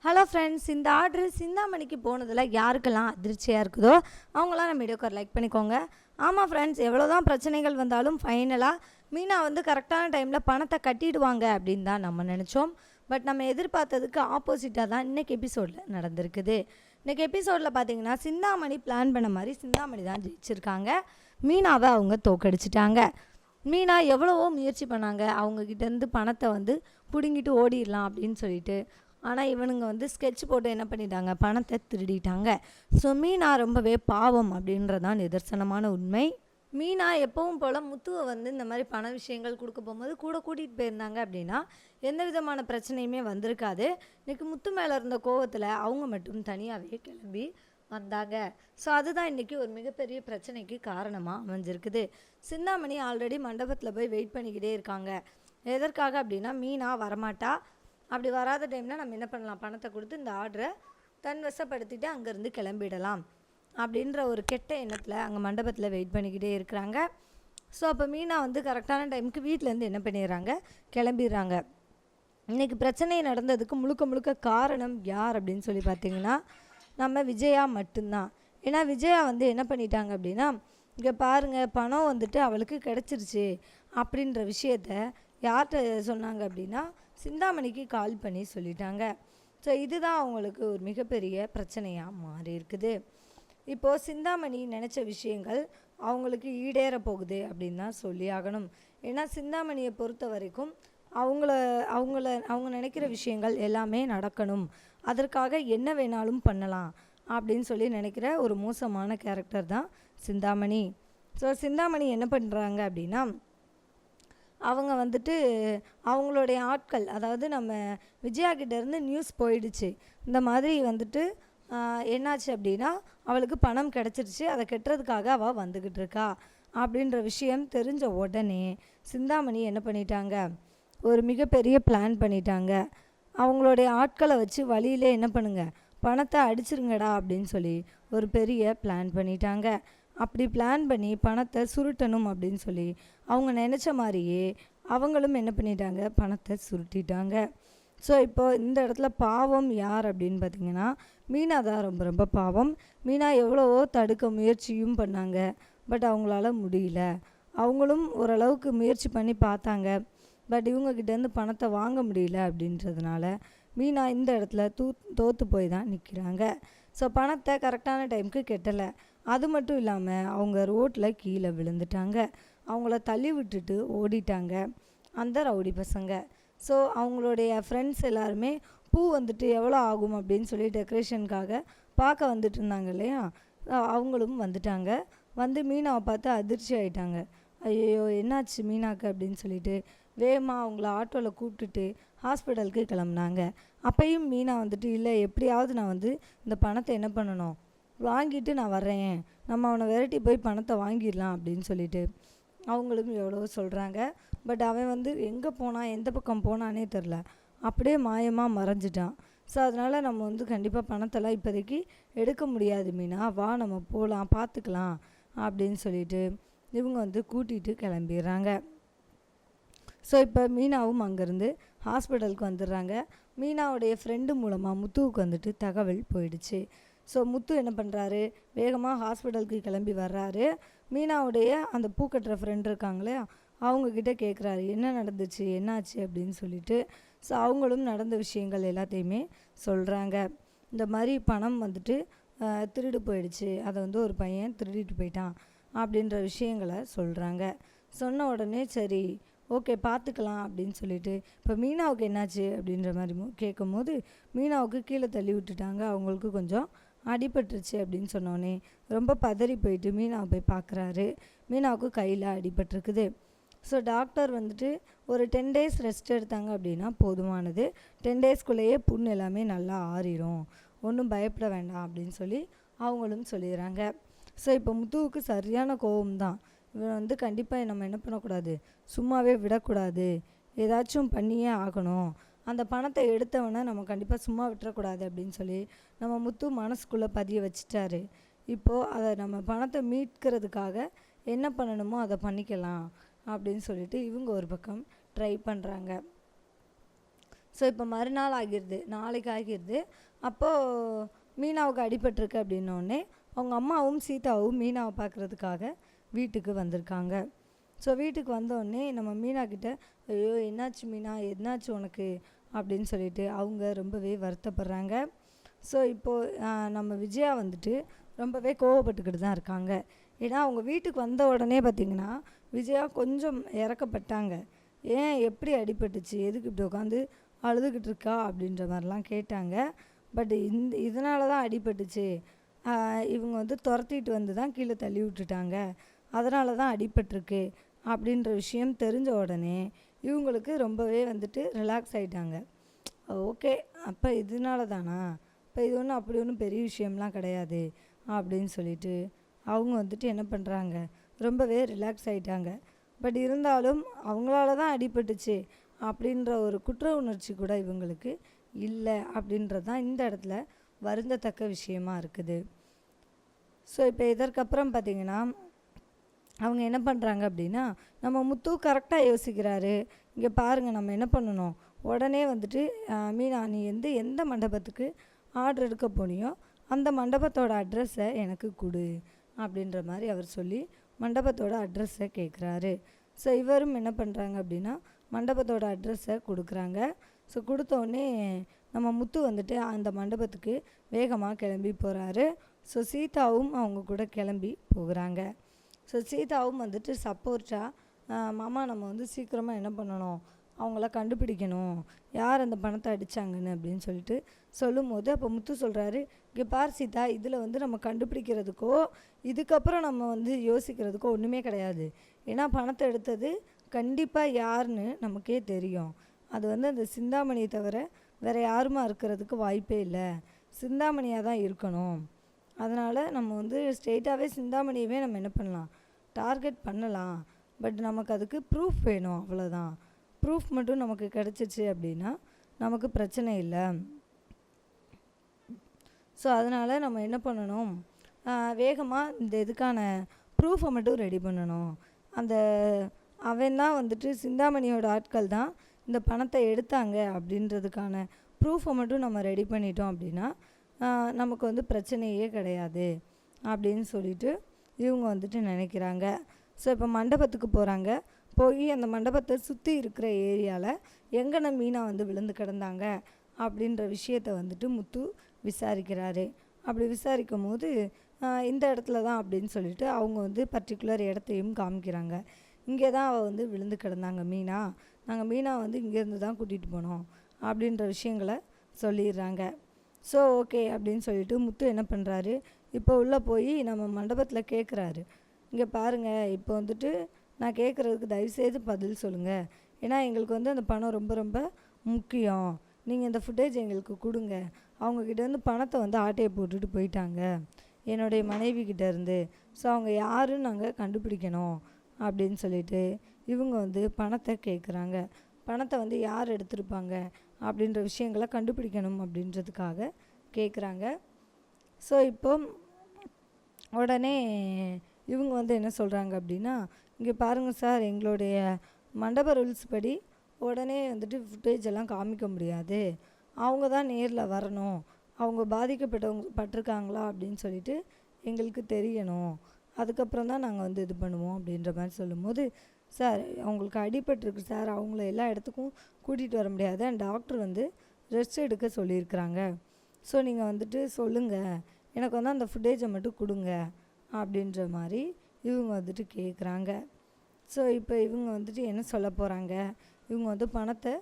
Hello friends, இந்த order சிந்தாமணிக்கு போனதில் யாருக்கெல்லாம் அதிர்ச்சியாக இருக்குதோ அவங்களாம் நம்ம வீடியோக்கு ஒரு லைக் பண்ணிக்கோங்க. ஆமாம் ஃப்ரெண்ட்ஸ், எவ்வளோ தான் பிரச்சனைகள் வந்தாலும் ஃபைனலாக மீனா கரெக்டான டைமில் பணத்தை கட்டிடுவாங்க அப்படின்னு தான் நம்ம நினச்சோம். பட் நம்ம எதிர்பார்த்ததுக்கு ஆப்போசிட்டாக தான் இன்றைக்கி எபிசோடில் நடந்திருக்குது. இன்றைக்கி எபிசோடில் பார்த்தீங்கன்னா சிந்தாமணி பிளான் பண்ண மாதிரி சிந்தாமணி தான் ஜெயிச்சிருக்காங்க. மீனாவை அவங்க தோக்கடிச்சிட்டாங்க. மீனா எவ்வளவோ முயற்சி பண்ணாங்க அவங்கக்கிட்டேருந்து பணத்தை பிடுங்கிட்டு ஓடிடலாம் அப்படின்னு சொல்லிட்டு. ஆனால் இவனுங்க ஸ்கெட்ச் போட்டு என்ன பண்ணிட்டாங்க, பணத்தை திருடிட்டாங்க. ஸோ மீனா ரொம்பவே பாவம் அப்படின்றதான் நிதர்சனமான உண்மை. மீனா எப்பவும் போல் முத்துவை இந்த மாதிரி பண விஷயங்கள் கொடுக்க போகும்போது கூட கூட்டிகிட்டு போயிருந்தாங்க அப்படின்னா எந்த விதமான பிரச்சனையுமே வந்திருக்காது. இன்றைக்கி முத்து மேலே இருந்த கோவத்தில் அவங்க மட்டும் தனியாகவே கிளம்பி வந்தாங்க. ஸோ அதுதான் இன்றைக்கி ஒரு மிகப்பெரிய பிரச்சனைக்கு காரணமாக அமைஞ்சிருக்குது. சிந்தாமணி ஆல்ரெடி மண்டபத்தில் போய் வெயிட் பண்ணிக்கிட்டே இருக்காங்க. எதற்காக அப்படின்னா மீனா வரமாட்டா, அப்படி வராத டைமில் நம்ம என்ன பண்ணலாம், பணத்தை கொடுத்து இந்த ஆர்டரை தன்வசப்படுத்திட்டு அங்கேருந்து கிளம்பிடலாம் அப்படின்ற ஒரு கெட்ட எண்ணத்தில் அங்கே மண்டபத்தில் வெயிட் பண்ணிக்கிட்டே இருக்கிறாங்க. ஸோ அப்போ மீனா கரெக்டான டைமுக்கு வீட்டிலேருந்து என்ன பண்ணிடுறாங்க, கிளம்பிடுறாங்க. இன்றைக்கி பிரச்சனை நடந்ததுக்கு முழுக்க முழுக்க காரணம் யார் அப்படின்னு சொல்லி பார்த்திங்கன்னா நம்ம விஜயா மட்டும்தான். ஏன்னா விஜயா என்ன பண்ணிட்டாங்க அப்படின்னா, இங்கே பாருங்கள் பணம் அவளுக்கு கிடச்சிருச்சு அப்படின்ற விஷயத்த யார்கிட்ட சொன்னாங்க அப்படின்னா சிந்தாமணிக்கு கால் பண்ணி சொல்லிட்டாங்க. ஸோ இதுதான் அவங்களுக்கு ஒரு மிகப்பெரிய பிரச்சனையாக மாறி இருக்குது. இப்போது சிந்தாமணி நினச்ச விஷயங்கள் அவங்களுக்கு ஈடேற போகுது அப்படின்னு தான் சொல்லி ஆகணும். ஏன்னா சிந்தாமணியை பொறுத்த வரைக்கும் அவங்க நினைக்கிற விஷயங்கள் எல்லாமே நடக்கணும், அதற்காக என்ன வேணாலும் பண்ணலாம் அப்படின்னு சொல்லி நினைக்கிற ஒரு மோசமான கேரக்டர் தான் சிந்தாமணி. ஸோ சிந்தாமணி என்ன பண்ணுறாங்க அப்படின்னா, அவங்க அவங்களுடைய ஆட்கள், அதாவது நம்ம விஜயா கிட்டேருந்து நியூஸ் போயிடுச்சு, இந்த மாதிரி என்னாச்சு அப்படின்னா அவளுக்கு பணம் கிடச்சிருச்சு, அதை கட்டுறதுக்காக அவள் வந்துக்கிட்டு இருக்கா அப்படின்ற விஷயம் தெரிஞ்ச உடனே சிந்தாமணி என்ன பண்ணிட்டாங்க, ஒரு மிகப்பெரிய பிளான் பண்ணிட்டாங்க. அவங்களுடைய ஆட்களை வச்சு வழியிலே என்ன பண்ணுங்க, பணத்தை அடிச்சிருங்கடா அப்படின்னு சொல்லி ஒரு பெரிய பிளான் பண்ணிட்டாங்க. அப்படி பிளான் பண்ணி பணத்தை சுருட்டணும் அப்படின்னு சொல்லி அவங்க நினச்ச மாதிரியே அவங்களும் என்ன பண்ணிட்டாங்க, பணத்தை சுருட்டிட்டாங்க. ஸோ இப்போது இந்த இடத்துல பாவம் யார் அப்படின்னு பார்த்திங்கன்னா மீனா தான் ரொம்ப ரொம்ப பாவம். மீனா எவ்வளவோ தடுக்க முயற்சியும் பண்ணாங்க, பட் அவங்களால முடியல. அவங்களும் ஓரளவுக்கு முயற்சி பண்ணி பார்த்தாங்க, பட் இவங்கக்கிட்டேருந்து பணத்தை வாங்க முடியல. அப்படின்றதுனால மீனா இந்த இடத்துல தோற்று போய் தான் நிற்கிறாங்க. ஸோ பணத்தை கரெக்டான டைமுக்கு கெட்டலை. அது மட்டும் இல்லாமல் அவங்க ரோட்டில் கீழே விழுந்துட்டாங்க. அவங்கள தள்ளி விட்டுட்டு ஓடிட்டாங்க அந்த ரவுடி பசங்க. ஸோ அவங்களுடைய ஃப்ரெண்ட்ஸ் எல்லாருமே பூ எவ்வளோ ஆகும் அப்படின்னு சொல்லி டெக்கரேஷனுக்காக பார்க்க வந்துட்டு இருந்தாங்க இல்லையா, அவங்களும் வந்துட்டாங்க. மீனாவை பார்த்து அதிர்ச்சி ஆகிட்டாங்க. ஐயோ என்னாச்சு மீனாக்கு அப்படின்னு சொல்லிட்டு வேகமாக அவங்கள ஆட்டோவில் கூப்பிட்டுட்டு ஹாஸ்பிட்டலுக்கு கிளம்புனாங்க. அப்பையும் மீனா இல்லை எப்படியாவது நான் இந்த பணத்தை என்ன பண்ணணும், வாங்கிட்டு நான் வர்றேன், நம்ம அவனை விரட்டி போய் பணத்தை வாங்கிடலாம் அப்படின்னு சொல்லிட்டு அவங்களும் எவ்வளோ சொல்கிறாங்க. பட் அவன் எங்கே போனான், எந்த பக்கம் போனானே தெரில, அப்படியே மாயமாக மறைஞ்சிட்டான். ஸோ அதனால் நம்ம கண்டிப்பாக பணத்தெல்லாம் இப்போதைக்கு எடுக்க முடியாது மீனா, வா நம்ம போகலாம் பார்த்துக்கலாம் அப்படின்னு சொல்லிட்டு இவங்க கூட்டிகிட்டு கிளம்பிடுறாங்க. ஸோ இப்போ மீனாவும் அங்கேருந்து ஹாஸ்பிட்டலுக்கு வந்துடுறாங்க. மீனாவுடைய ஃப்ரெண்டு மூலமாக முத்துவுக்கு தகவல் போயிடுச்சு. ஸோ முத்து என்ன பண்ணுறாரு, வேகமாக ஹாஸ்பிட்டலுக்கு கிளம்பி வர்றாரு. மீனாவுடைய அந்த பூ கட்டுற ஃப்ரெண்ட் இருக்காங்களே அவங்கக்கிட்ட கேட்குறாரு என்ன நடந்துச்சு என்னாச்சு அப்படின்னு சொல்லிட்டு. ஸோ அவங்களும் நடந்த விஷயங்கள் எல்லாத்தையுமே சொல்கிறாங்க. இந்த மாதிரி பணம் திருடு போயிடுச்சு, அதை ஒரு பையன் திருடிட்டு போயிட்டான் அப்படின்ற விஷயங்களை சொல்கிறாங்க. சொன்ன உடனே சரி ஓகே பார்த்துக்கலாம் அப்படின்னு சொல்லிட்டு இப்போ மீனாவுக்கு என்னாச்சு அப்படின்ற மாதிரி கேட்கும்போது மீனாவுக்கு கீழே தள்ளி விட்டுட்டாங்க, அவங்களுக்கு கொஞ்சம் அடிபட்டுருச்சு அப்படின்னு சொன்னோன்னே ரொம்ப பதறி போயிட்டு மீனாவை போய் பார்க்குறாரு. மீனாவுக்கு கையில் அடிபட்டிருக்குது. ஸோ டாக்டர் ஒரு 10 days ரெஸ்ட் எடுத்தாங்க அப்படின்னா போதுமானது, 10 daysக்குள்ளேயே புண் எல்லாமே நல்லா ஆறிடும், ஒன்றும் பயப்பட வேண்டாம் அப்படின்னு சொல்லி அவங்களும் சொல்லிடுறாங்க. ஸோ இப்போ முத்துவுக்கு சரியான கோபம் தான். இவன் கண்டிப்பாக நம்ம என்ன பண்ணக்கூடாது, சும்மாவே விடக்கூடாது, ஏதாச்சும் பண்ணியே ஆகணும், அந்த பணத்தை எடுத்தவனை நம்ம கண்டிப்பாக சும்மா விட்டுறக்கூடாது அப்படின்னு சொல்லி நம்ம முத்து மனசுக்குள்ளே பதிய வச்சிட்டாரு. இப்போது அதை நம்ம பணத்தை மீட்கிறதுக்காக என்ன பண்ணணுமோ அதை பண்ணிக்கலாம் அப்படின்னு சொல்லிட்டு இவங்க ஒரு பக்கம் ட்ரை பண்ணுறாங்க. ஸோ இப்போ மறுநாள் ஆகிடுது, நாளைக்கு ஆகிடுது. அப்போது மீனாவுக்கு அடிபட்டிருக்கு அப்படின்னோடனே அவங்க அம்மாவும் சீதாவும் மீனாவை பார்க்குறதுக்காக வீட்டுக்கு வந்திருக்காங்க. ஸோ வீட்டுக்கு வந்தோடனே நம்ம மீனா கிட்ட, ஐயோ என்னாச்சு மீனா, என்னாச்சு உனக்கு அப்படின்னு சொல்லிட்டு அவங்க ரொம்பவே வருத்தப்படுறாங்க. ஸோ இப்போது நம்ம விஜயா வந்துட்டு ரொம்பவே கோவப்பட்டுக்கிட்டு தான் இருக்காங்க. ஏன்னா அவங்க வீட்டுக்கு வந்த உடனே பார்த்திங்கன்னா விஜயா கொஞ்சம் இறக்கப்பட்டாங்க. ஏன், எப்படி அடிபட்டுச்சு, எதுக்கு இப்படி உட்காந்து அழுதுகிட்டு இருக்கா அப்படின்ற மாதிரிலாம் கேட்டாங்க. பட் இதனால தான் அடிபட்டுச்சு, இவங்க வந்து துரத்திட்டு வந்து தான் கீழே தள்ளி விட்டுட்டாங்க, அதனால தான் அடிபட்டிருக்கு அப்படின்ற விஷயம் தெரிஞ்ச உடனே இவங்களுக்கு ரொம்பவே வந்துட்டு ரிலாக்ஸ் ஆகிட்டாங்க. ஓகே, அப்போ இதனால தானா, இப்போ இது ஒன்றும் அப்படி ஒன்றும் பெரிய விஷயம்லாம் கிடையாது அப்படின்னு சொல்லிட்டு அவங்க வந்துட்டு என்ன பண்ணுறாங்க, ரொம்பவே ரிலாக்ஸ் ஆகிட்டாங்க. பட் இருந்தாலும் அவங்களால தான் அடிபட்டுச்சு அப்படின்ற ஒரு குற்ற உணர்ச்சி கூட இவங்களுக்கு இல்லை அப்படின்றது தான் இந்த இடத்துல வருந்தத்தக்க விஷயமா இருக்குது. ஸோ இப்போ இதற்கப்புறம் பார்த்திங்கன்னா அவங்க என்ன பண்ணுறாங்க அப்படின்னா, நம்ம முத்து கரெக்டாக யோசிக்கிறாரு. இங்கே பாருங்கள், நம்ம என்ன பண்ணணும், உடனே வந்துட்டு மீனா நீ எந்த மண்டபத்துக்கு ஆர்டர் எடுக்க போனியோ அந்த மண்டபத்தோட அட்ரஸை எனக்கு கொடு அப்படின்ற மாதிரி அவர் சொல்லி மண்டபத்தோட அட்ரஸை கேட்குறாரு. ஸோ இவரும் என்ன பண்ணுறாங்க அப்படின்னா மண்டபத்தோட அட்ரஸை கொடுக்குறாங்க. ஸோ கொடுத்தோடனே நம்ம முத்து வந்துட்டு அந்த மண்டபத்துக்கு வேகமாக கிளம்பி போகிறாரு. ஸோ சீதாவும் அவங்க கூட கிளம்பி போகிறாங்க. ஸோ சீதாவும் வந்துட்டு சப்போர்ட்டாக, மாமா நம்ம வந்து சீக்கிரமாக என்ன பண்ணணும், அவங்கள கண்டுபிடிக்கணும், யார் அந்த பணத்தை அடித்தாங்கன்னு அப்படின்னு சொல்லிட்டு சொல்லும்போது அப்போ முத்து சொல்கிறாரு, இங்கே பார் சீதா, இதில் வந்து நம்ம கண்டுபிடிக்கிறதுக்கோ இதுக்கப்புறம் நம்ம வந்து யோசிக்கிறதுக்கோ ஒன்றுமே கிடையாது. ஏன்னா பணத்தை எடுத்தது கண்டிப்பாக யாருன்னு நமக்கே தெரியும். அது வந்து அந்த சிந்தாமணியை தவிர வேறு யாருமா இருக்கிறதுக்கு வாய்ப்பே இல்லை, சிந்தாமணியாக தான் இருக்கணும். அதனால் நம்ம வந்து ஸ்ட்ரெயிட்டாகவே சிந்தாமணியவே நம்ம என்ன பண்ணலாம், டார்கெட் பண்ணலாம். பட் நமக்கு அதுக்கு ப்ரூஃப் வேணும், அவ்வளோதான். ப்ரூஃப் மட்டும் நமக்கு கிடச்சிச்சு அப்படின்னா நமக்கு பிரச்சனை இல்லை. ஸோ அதனால் நம்ம என்ன பண்ணணும், வேகமாக இந்த இதுக்கான ப்ரூஃபை மட்டும் ரெடி பண்ணணும். அந்த அவன் தான் வந்துட்டு சிந்தாமணியோட ஆட்கள் தான் இந்த பணத்தை எடுத்தாங்க அப்படின்றதுக்கான ப்ரூஃபை மட்டும் நம்ம ரெடி பண்ணிட்டோம் அப்படின்னா நமக்கு வந்து பிரச்சனையே கிடையாது அப்படின்னு சொல்லிட்டு இவங்க வந்துட்டு நினைக்கிறாங்க. ஸோ இப்போ மண்டபத்துக்கு போகிறாங்க. போய் அந்த மண்டபத்தை சுற்றி இருக்கிற ஏரியாவில் எங்கன மீனா வந்து விழுந்து கிடந்தாங்க அப்படின்ற விஷயத்தை வந்துட்டு முத்து விசாரிக்கிறாரு. அப்படி விசாரிக்கும் போது இந்த இடத்துல தான் அப்படின்னு சொல்லிட்டு அவங்க வந்து பர்டிகுலர் இடத்தையும் காமிக்கிறாங்க. இங்கே தான் அவள் வந்து விழுந்து கிடந்தாங்க மீனா, நாங்கள் மீனா வந்து இங்கேருந்து தான் கூட்டிகிட்டு போனோம் அப்படின்ற விஷயங்களை சொல்லிடுறாங்க. ஸோ ஓகே அப்படின்னு சொல்லிட்டு முத்து என்ன பண்ணுறாரு, இப்போ உள்ளே போய் நம்ம மண்டபத்தில் கேட்குறாரு, இங்கே பாருங்கள், இப்போ வந்துட்டு நான் கேட்குறதுக்கு தயவுசெய்து பதில் சொல்லுங்கள், ஏன்னா எங்களுக்கு வந்து அந்த பணம் ரொம்ப ரொம்ப முக்கியம், நீங்கள் இந்த ஃபுட்டேஜ் எங்களுக்கு கொடுங்க. அவங்கக்கிட்டேருந்து பணத்தை வந்து ஆட்டையை போட்டுட்டு போயிட்டாங்க என்னுடைய மனைவிக்கிட்டேருந்து. ஸோ அவங்க யாருன்னு நாங்கள் கண்டுபிடிக்கணும் அப்படின்னு சொல்லிட்டு இவங்க வந்து பணத்தை கேட்குறாங்க. பணத்தை வந்து யார் எடுத்திருப்பாங்க அப்படின்ற விஷயங்களை கண்டுபிடிக்கணும் அப்படின்றதுக்காக கேட்குறாங்க. ஸோ இப்போ உடனே இவங்க வந்து என்ன சொல்கிறாங்க அப்படின்னா, இங்கே பாருங்கள் சார், எங்களுடைய மண்டப ரூல்ஸ் படி உடனே வந்துட்டு ஃபுட்டேஜ் எல்லாம் காமிக்க முடியாது, அவங்க தான் நேரில் வரணும், அவங்க பட்டிருக்காங்களா அப்படின்னு சொல்லிட்டு எங்களுக்கு தெரியணும், அதுக்கப்புறம் தான் நாங்கள் வந்து இது பண்ணுவோம் அப்படின்ற மாதிரி சொல்லும்போது, சார் அவங்களுக்கு அடிபட்டிருக்கு சார், அவங்கள எல்லா இடத்துக்கும் கூட்டிகிட்டு வர முடியாது, அண்ட் டாக்டர் வந்து ரெஸ்ட் எடுக்க சொல்லியிருக்கிறாங்க, ஸோ நீங்கள் வந்துட்டு சொல்லுங்கள், எனக்கு வந்து அந்த ஃபுட்டேஜை மட்டும் கொடுங்க அப்படின்ற மாதிரி இவங்க வந்துட்டு கேட்குறாங்க. ஸோ இப்போ இவங்க வந்துட்டு என்ன சொல்ல போகிறாங்க, இவங்க வந்து பணத்தை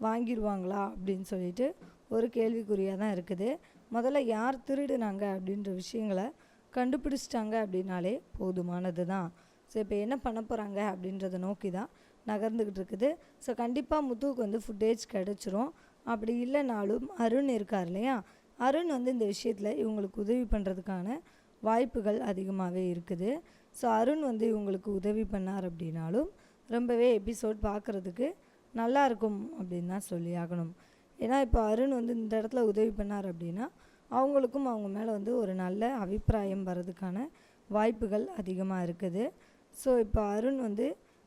வாங்கிடுவாங்களா அப்படின்னு சொல்லிட்டு ஒரு கேள்விக்குறியாக தான் இருக்குது. முதல்ல யார் திருடுனாங்க அப்படின்ற விஷயங்களை கண்டுபிடிச்சிட்டாங்க அப்படின்னாலே போதுமானது தான். ஸோ இப்போ என்ன பண்ண போகிறாங்க அப்படின்றத நோக்கி தான் நகர்ந்துக்கிட்டு இருக்குது. ஸோ கண்டிப்பாக முத்துவுக்கு வந்து ஃபுட்டேஜ் கிடச்சிரும். அப்படி இல்லைனாலும் அருண் இருக்கார் இல்லையா, அருண் வந்து இந்த விஷயத்தில் இவங்களுக்கு உதவி பண்ணுறதுக்கான வாய்ப்புகள் அதிகமாகவே இருக்குது. ஸோ அருண் வந்து இவங்களுக்கு உதவி பண்ணார் அப்படின்னாலும் ரொம்பவே எபிசோட் பார்க்குறதுக்கு நல்லாயிருக்கும் அப்படின்னு தான் சொல்லி ஆகணும். ஏன்னா இப்போ அருண் வந்து இந்த இடத்துல உதவி பண்ணார் அப்படின்னா அவங்களுக்கும் அவங்க மேலே வந்து ஒரு நல்ல அபிப்பிராயம் வர்றதுக்கான வாய்ப்புகள் அதிகமாக இருக்குது. ஸோ இப்போ அருண் வந்து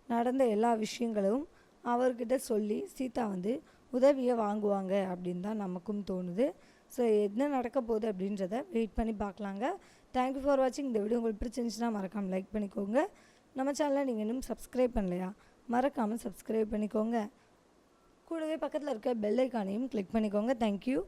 நடந்த எல்லா விஷயங்களும் அவர்கிட்ட சொல்லி சீதா வந்து உதவியை வாங்குவாங்க அப்படின்னு தான் நமக்கும் தோணுது. ஸோ என்ன நடக்க போகுது அப்படின்றத வெயிட் பண்ணி பார்க்கலாங்க. தேங்க்யூ ஃபார் வாட்சிங். இந்த வீடியோ உங்களுக்கு பிடிச்சிருந்துச்சுன்னா மறக்காமல் லைக் பண்ணிக்கோங்க. நம்ம சேனலை நீங்கள் இன்னும் சப்ஸ்கிரைப் பண்ணலையா, மறக்காமல் சப்ஸ்கிரைப் பண்ணிக்கோங்க. கூடவே பக்கத்தில் இருக்க பெல் ஐக்கானையும் கிளிக் பண்ணிக்கோங்க. தேங்க்யூ.